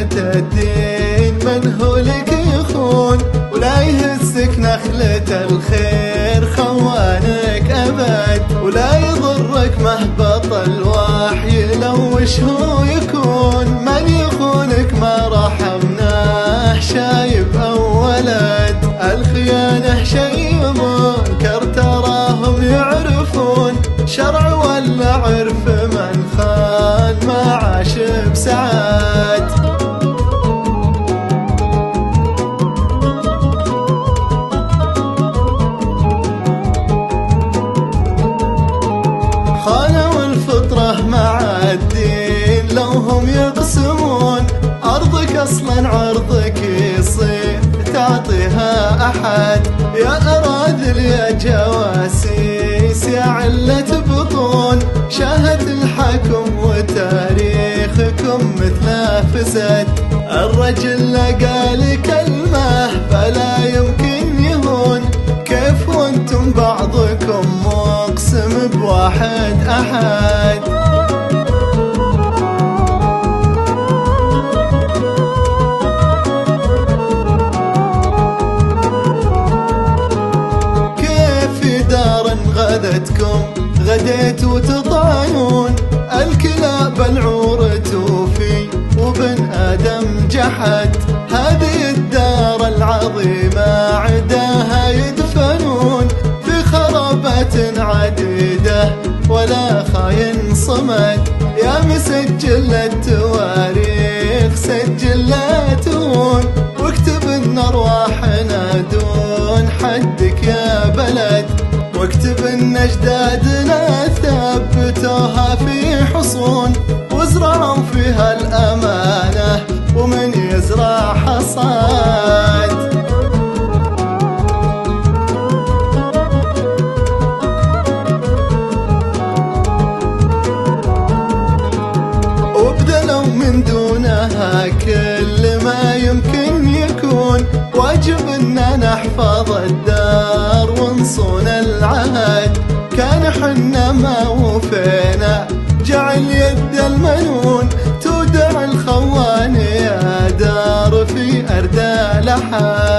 نخلة الدين من هو لك يخون، ولا يهزك نخلة الخير خوانك أبد، ولا يضرك مهبط الوحي لو وش هو يكون. من يخونك ما رحمناه شايب أو ولد، الخيانة شيء منكر تراهم يعرفون، شرع ولا عرف من خان ما عاش بسعاد. خانوا الفطرة مع الدين لو هم يقسمون، أرضك أصلا عرضك يصير تعطيها أحد، يا أراذل يا جواسيس يا علة بطون، شاهد الحكم وتاريخكم مثله فسد، الرجل لقى لكلمة فلا يمكن يهون، كيف وانتم بعضكم مقسم بواحد أحد. غدتكم غديت وتطعنون، الكلاب العور توفي وبن آدم جحد، هذه الدار العظيمة عداها يدفنون، في خرابات عديدة ولا خاين صمد، يا مسجل التواريخ سجل لا تهون، واكتب ان ارواحنا دون حدك يا بلد، واكتب ان اجدادنا ثبتوها في حصون، وزرعوا فيها الامانه ومن يزرع حصاد. وبدلوا من دونها كل ما يمكن يكون، واجب اننا نحفظ الدار ونصون العهد، كان حنا ما وفينا جعل يد المنون، تودع الخوان يا دار في أردى لحد.